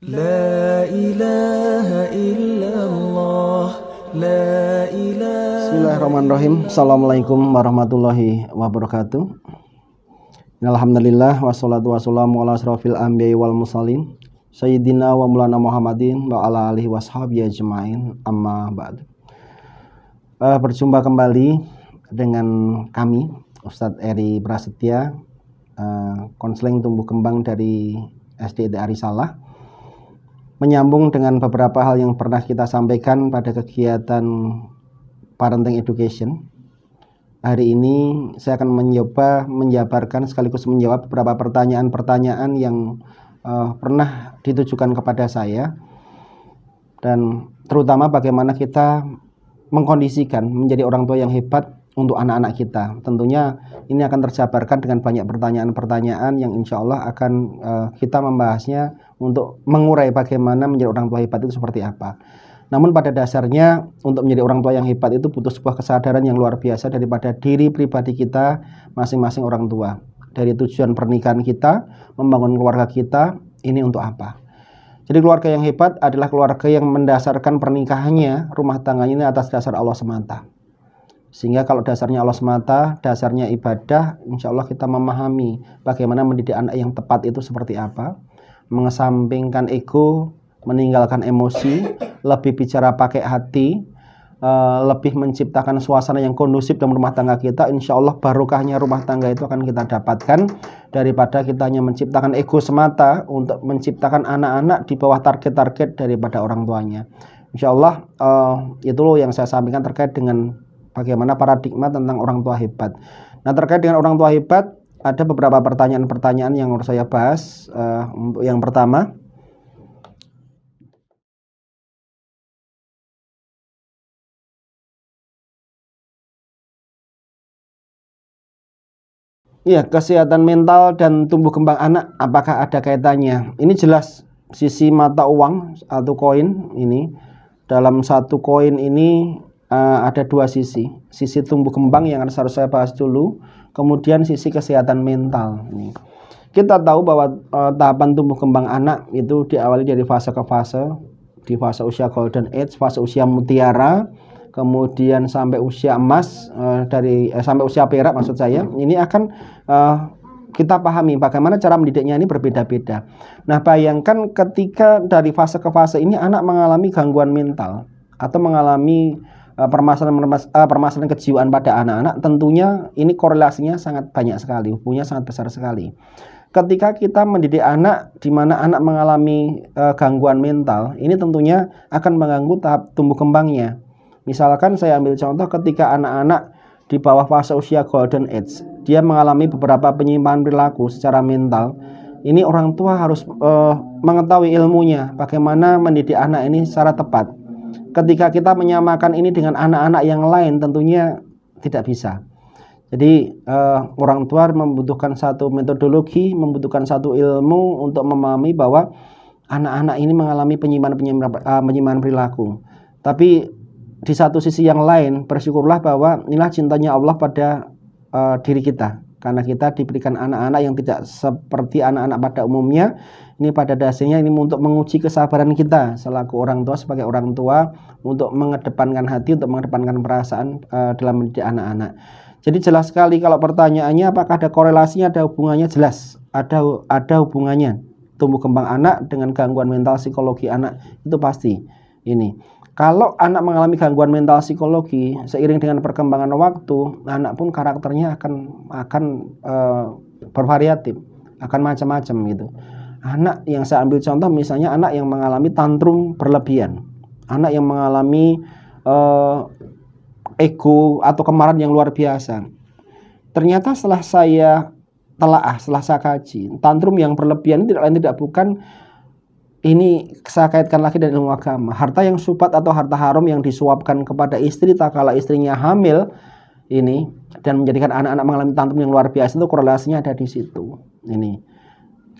La ilaha illallah, la ilaha. Bismillahirrahmanirrahim. Assalamualaikum warahmatullahi wabarakatuh. Alhamdulillah wassalatu wassalamu ala asrofil anbiya'i wal mursalin Sayyidina wa mulana Muhammadin wa ala alihi washabihi ajma'in, amma ba'du. Berjumpa kembali dengan kami Ustadz Eri Prasetya, konseling tumbuh kembang dari SDIT Arisalah, menyambung dengan beberapa hal yang pernah kita sampaikan pada kegiatan parenting education. Hari ini saya akan mencoba menjabarkan sekaligus menjawab beberapa pertanyaan-pertanyaan yang pernah ditujukan kepada saya, dan terutama bagaimana kita mengkondisikan menjadi orang tua yang hebat untuk anak-anak kita. Tentunya ini akan terjabarkan dengan banyak pertanyaan-pertanyaan yang insya Allah akan kita membahasnya untuk mengurai bagaimana menjadi orang tua hebat itu seperti apa. Namun pada dasarnya untuk menjadi orang tua yang hebat itu butuh sebuah kesadaran yang luar biasa daripada diri pribadi kita masing-masing orang tua. Dari tujuan pernikahan kita, membangun keluarga kita, ini untuk apa? Jadi keluarga yang hebat adalah keluarga yang mendasarkan pernikahannya, rumah tangganya ini atas dasar Allah semata. Sehingga kalau dasarnya Allah semata, dasarnya ibadah, insya Allah kita memahami bagaimana mendidik anak yang tepat itu seperti apa. Mengesampingkan ego, meninggalkan emosi, lebih bicara pakai hati, lebih menciptakan suasana yang kondusif dalam rumah tangga kita. Insya Allah barokahnya rumah tangga itu akan kita dapatkan daripada kita hanya menciptakan ego semata untuk menciptakan anak-anak di bawah target-target daripada orang tuanya. Insya Allah itu loh yang saya sampaikan terkait dengan bagaimana paradigma tentang orang tua hebat. Nah, terkait dengan orang tua hebat, ada beberapa pertanyaan-pertanyaan yang harus saya bahas. Untuk yang pertama, ya, kesehatan mental dan tumbuh kembang anak, apakah ada kaitannya? Ini jelas sisi mata uang atau koin ini. Dalam satu koin ini ada dua sisi. Sisi tumbuh kembang yang harus saya bahas dulu, kemudian sisi kesehatan mental. Ini kita tahu bahwa tahapan tumbuh kembang anak itu diawali dari fase ke fase. Di fase usia golden age, fase usia mutiara, kemudian sampai usia emas, sampai usia perak maksud saya. Ini akan kita pahami bagaimana cara mendidiknya ini berbeda-beda. Nah, bayangkan ketika dari fase ke fase ini anak mengalami gangguan mental atau mengalami permasalahan kejiwaan pada anak-anak, tentunya ini korelasinya sangat banyak sekali, hubungannya sangat besar sekali. Ketika kita mendidik anak di mana anak mengalami gangguan mental, ini tentunya akan mengganggu tahap tumbuh kembangnya. Misalkan saya ambil contoh ketika anak-anak di bawah fase usia golden age, dia mengalami beberapa penyimpangan perilaku secara mental. Ini orang tua harus mengetahui ilmunya, bagaimana mendidik anak ini secara tepat. Ketika kita menyamakan ini dengan anak-anak yang lain, tentunya tidak bisa. Jadi orang tua membutuhkan satu metodologi, membutuhkan satu ilmu untuk memahami bahwa anak-anak ini mengalami penyimpangan perilaku. Tapi di satu sisi yang lain, bersyukurlah bahwa inilah cintanya Allah pada diri kita. Karena kita diberikan anak-anak yang tidak seperti anak-anak pada umumnya. Ini pada dasarnya ini untuk menguji kesabaran kita selaku orang tua, sebagai orang tua, untuk mengedepankan hati, untuk mengedepankan perasaan dalam mendidik anak-anak. Jadi jelas sekali kalau pertanyaannya apakah ada korelasinya, ada hubungannya, jelas ada hubungannya. Tumbuh kembang anak dengan gangguan mental psikologi anak itu pasti. Ini kalau anak mengalami gangguan mental psikologi, seiring dengan perkembangan waktu, anak pun karakternya akan bervariatif, akan macam-macam gitu. Anak yang saya ambil contoh misalnya anak yang mengalami tantrum berlebihan, anak yang mengalami ego atau kemarahan yang luar biasa. Ternyata setelah saya telaah, setelah saya kaji, tantrum yang berlebihan tidak lain tidak bukan, ini saya kaitkan lagi dengan ilmu agama. Harta yang syubhat atau harta haram yang disuapkan kepada istri tak kala istrinya hamil ini dan menjadikan anak-anak mengalami tantrum yang luar biasa, itu korelasinya ada di situ. Ini.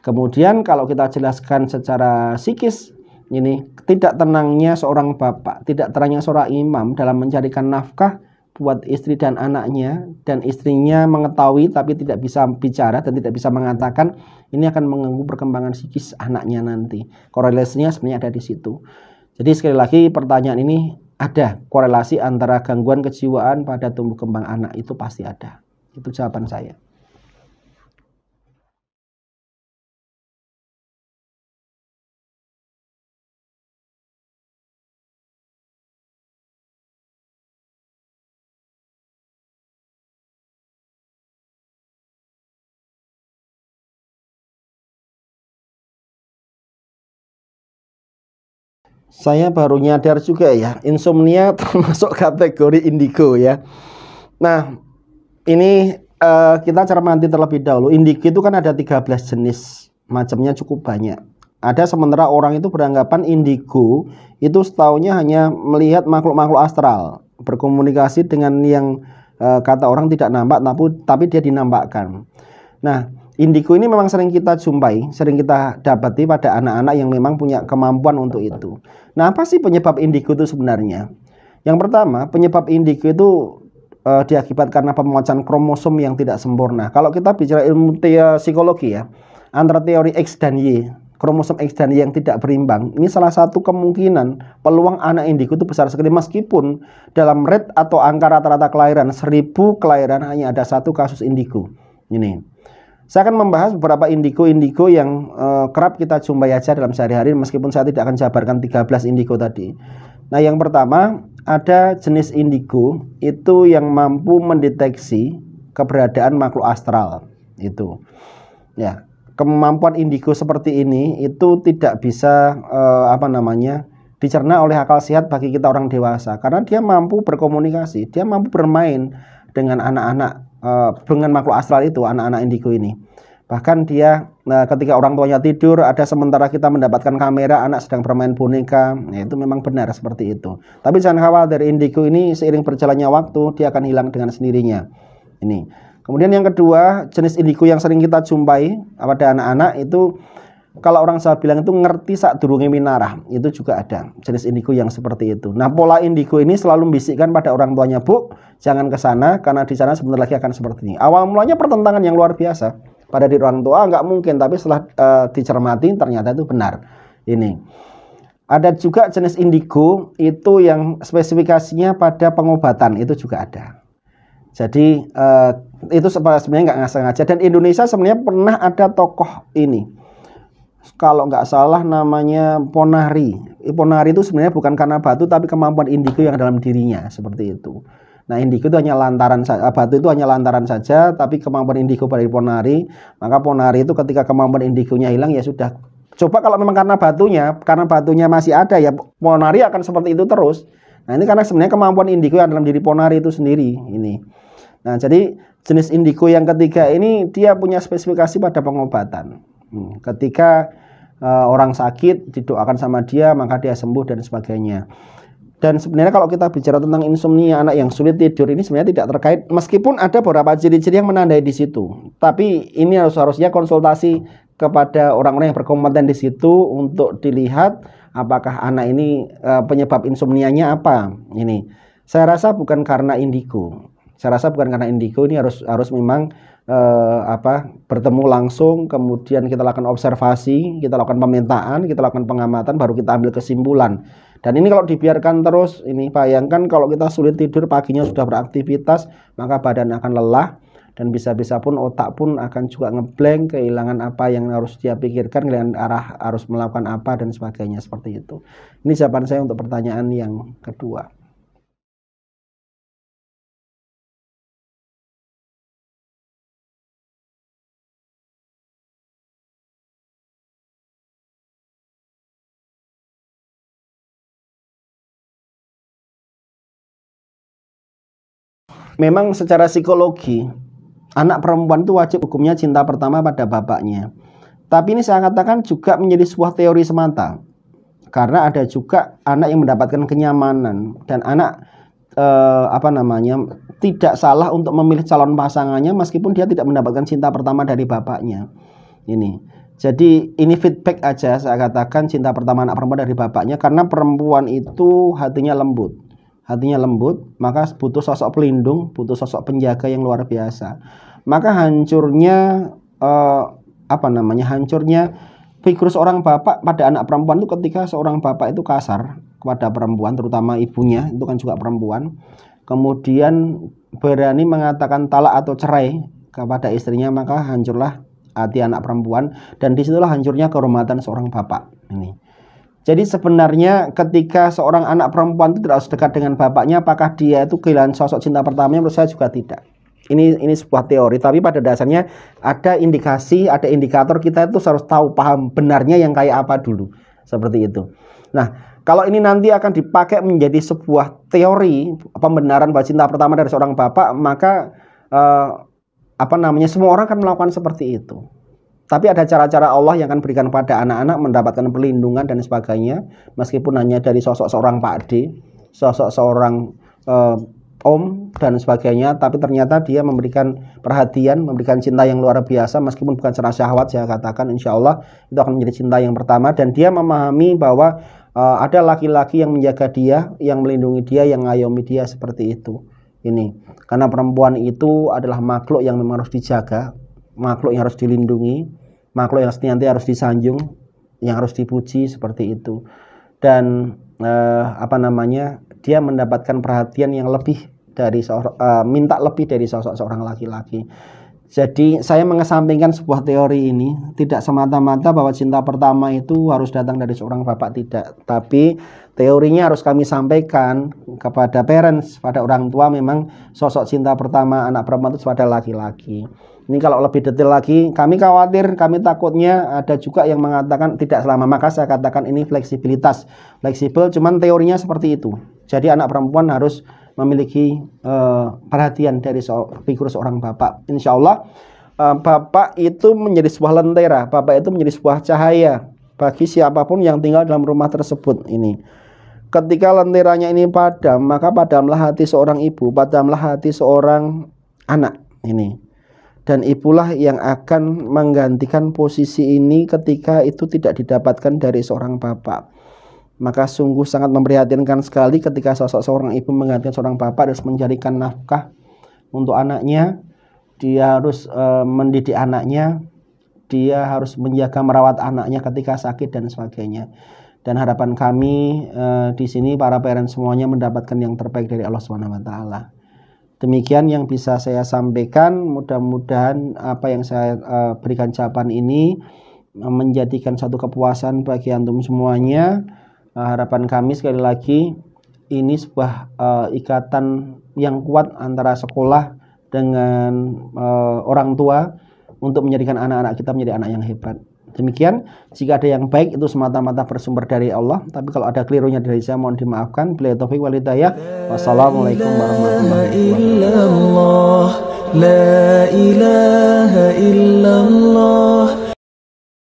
Kemudian kalau kita jelaskan secara psikis, ini tidak tenangnya seorang bapak, tidak tenangnya seorang imam dalam mencarikan nafkah, buat istri dan anaknya, dan istrinya mengetahui tapi tidak bisa bicara dan tidak bisa mengatakan, ini akan mengganggu perkembangan psikis anaknya nanti. Korelasinya sebenarnya ada di situ. Jadi sekali lagi pertanyaan ini, ada korelasi antara gangguan kejiwaan pada tumbuh kembang anak, itu pasti ada. Itu jawaban saya. Saya baru nyadar juga ya, insomnia termasuk kategori indigo ya. Nah, ini kita cermati terlebih dahulu. Indigo itu kan ada 13 jenis, macamnya cukup banyak. Ada sementara orang itu beranggapan indigo itu setaunya hanya melihat makhluk-makhluk astral, berkomunikasi dengan yang kata orang tidak nampak, tapi dia dinampakkan. Nah, indigo ini memang sering kita jumpai, sering kita dapati pada anak-anak yang memang punya kemampuan untuk itu. Nah, apa sih penyebab indigo itu sebenarnya? Yang pertama, penyebab indigo itu diakibat karena pemecahan kromosom yang tidak sempurna. Kalau kita bicara ilmu psikologi ya, antara teori X dan Y, kromosom X dan Y yang tidak berimbang, ini salah satu kemungkinan peluang anak indigo itu besar sekali, meskipun dalam rate atau angka rata-rata kelahiran 1000 kelahiran hanya ada 1 kasus indigo. Ini saya akan membahas beberapa indigo yang kerap kita jumpai aja dalam sehari-hari, meskipun saya tidak akan jabarkan 13 indigo tadi. Nah, yang pertama, ada jenis indigo itu yang mampu mendeteksi keberadaan makhluk astral. Itu ya, kemampuan indigo seperti ini itu tidak bisa dicerna oleh akal sehat bagi kita orang dewasa, karena dia mampu berkomunikasi, dia mampu bermain dengan anak-anak, dengan makhluk astral itu, anak-anak indigo ini. Bahkan dia ketika orang tuanya tidur, ada sementara kita mendapatkan kamera anak sedang bermain boneka. Nah, itu memang benar seperti itu. Tapi jangan khawatir, indigo ini seiring berjalannya waktu dia akan hilang dengan sendirinya. Ini. Kemudian yang kedua, jenis indigo yang sering kita jumpai pada anak-anak itu, kalau orang Jawa bilang itu ngerti sak durunge minarah, itu juga ada jenis indigo yang seperti itu. Nah, pola indigo ini selalu membisikkan pada orang tuanya, Bu, jangan ke sana karena di sana sebentar lagi akan seperti ini. Awal mulanya pertentangan yang luar biasa pada diri orang tua, nggak mungkin, tapi setelah dicermati ternyata itu benar. Ini ada juga jenis indigo itu yang spesifikasinya pada pengobatan, itu juga ada. Jadi itu sebenarnya nggak sengaja, dan Indonesia sebenarnya pernah ada tokoh ini, kalau nggak salah namanya Ponari. Ponari itu sebenarnya bukan karena batu, tapi kemampuan indigo yang dalam dirinya seperti itu. Nah, indigo itu hanya lantaran saja, batu itu hanya lantaran saja, tapi kemampuan indigo dari Ponari. Maka Ponari itu ketika kemampuan indigonya hilang, ya sudah. Coba kalau memang karena batunya masih ada, ya Ponari akan seperti itu terus. Nah, ini karena sebenarnya kemampuan indigo yang dalam diri Ponari itu sendiri ini. Nah, jadi jenis indigo yang ketiga ini dia punya spesifikasi pada pengobatan. Ketika orang sakit didoakan sama dia, maka dia sembuh dan sebagainya. Dan sebenarnya kalau kita bicara tentang insomnia, anak yang sulit tidur, ini sebenarnya tidak terkait, meskipun ada beberapa ciri-ciri yang menandai di situ. Tapi ini harusnya konsultasi kepada orang-orang yang berkompeten di situ untuk dilihat apakah anak ini penyebab insomnianya apa. Ini saya rasa bukan karena indigo. Ini harus memang bertemu langsung, kemudian kita lakukan observasi, kita lakukan pemetaan, kita lakukan pengamatan, baru kita ambil kesimpulan. Dan ini kalau dibiarkan terus, ini bayangkan kalau kita sulit tidur, paginya sudah beraktivitas, maka badan akan lelah, dan bisa-bisa pun otak pun akan juga ngeblank, kehilangan apa yang harus dia pikirkan, kehilangan arah harus melakukan apa dan sebagainya, seperti itu. Ini jawaban saya untuk pertanyaan yang kedua. Memang secara psikologi, anak perempuan itu wajib hukumnya cinta pertama pada bapaknya. Tapi ini saya katakan juga menjadi sebuah teori semata. Karena ada juga anak yang mendapatkan kenyamanan, dan anak tidak salah untuk memilih calon pasangannya meskipun dia tidak mendapatkan cinta pertama dari bapaknya. Ini. Jadi ini feedback aja, saya katakan cinta pertama anak perempuan dari bapaknya, karena perempuan itu hatinya lembut. hatinya lembut, maka butuh sosok pelindung, butuh sosok penjaga yang luar biasa. Maka hancurnya hancurnya figur seorang bapak pada anak perempuan itu ketika seorang bapak itu kasar kepada perempuan, terutama ibunya, itu kan juga perempuan, kemudian berani mengatakan talak atau cerai kepada istrinya, maka hancurlah hati anak perempuan, dan disitulah hancurnya kehormatan seorang bapak ini. Jadi sebenarnya ketika seorang anak perempuan itu tidak harus dekat dengan bapaknya, apakah dia itu kehilangan sosok cinta pertamanya? Menurut saya juga tidak. Ini sebuah teori, tapi pada dasarnya ada indikasi, ada indikator, kita itu harus tahu paham benarnya yang kayak apa dulu, seperti itu. Nah, kalau ini nanti akan dipakai menjadi sebuah teori pembenaran bahwa cinta pertama dari seorang bapak, maka semua orang akan melakukan seperti itu. Tapi ada cara-cara Allah yang akan berikan pada anak-anak mendapatkan perlindungan dan sebagainya, meskipun hanya dari sosok seorang pakde, sosok seorang om dan sebagainya, tapi ternyata dia memberikan perhatian, memberikan cinta yang luar biasa, meskipun bukan secara syahwat. Saya katakan insya Allah itu akan menjadi cinta yang pertama, dan dia memahami bahwa ada laki-laki yang menjaga dia, yang melindungi dia, yang ngayomi dia, seperti itu. Ini karena perempuan itu adalah makhluk yang memang harus dijaga, makhluk yang harus dilindungi, makhluk yang senantiasa harus disanjung, yang harus dipuji, seperti itu. Dan dia mendapatkan perhatian yang lebih dari minta lebih dari sosok seorang laki-laki. Jadi saya mengesampingkan sebuah teori ini, tidak semata-mata bahwa cinta pertama itu harus datang dari seorang bapak, tidak. Tapi teorinya harus kami sampaikan kepada parents, pada orang tua, memang sosok cinta pertama anak perempuan itu pada laki-laki. Ini kalau lebih detail lagi, kami khawatir, kami takutnya ada juga yang mengatakan tidak selama. Maka saya katakan ini fleksibilitas, fleksibel, cuman teorinya seperti itu. Jadi anak perempuan harus memiliki perhatian dari figur seorang bapak. Insya Allah bapak itu menjadi sebuah lentera, bapak itu menjadi sebuah cahaya bagi siapapun yang tinggal dalam rumah tersebut. Ini ketika lenteranya ini padam, maka padamlah hati seorang ibu, padamlah hati seorang anak ini. Dan ibulah yang akan menggantikan posisi ini ketika itu tidak didapatkan dari seorang bapak. Maka sungguh sangat memprihatinkan sekali ketika sosok seorang ibu menggantikan seorang bapak, harus mencarikan nafkah untuk anaknya, dia harus mendidik anaknya, dia harus menjaga merawat anaknya ketika sakit dan sebagainya. Dan harapan kami di sini para parents semuanya mendapatkan yang terbaik dari Allah SWT. Demikian yang bisa saya sampaikan. Mudah-mudahan apa yang saya berikan jawaban ini menjadikan satu kepuasan bagi antum semuanya. Harapan kami sekali lagi, ini sebuah ikatan yang kuat antara sekolah dengan orang tua untuk menjadikan anak-anak kita menjadi anak yang hebat. Demikian, jika ada yang baik itu semata-mata bersumber dari Allah, tapi kalau ada kelirunya dari saya mohon dimaafkan. Billahi taufiq wal hidayah. Wassalamualaikum warahmatullahi wabarakatuh.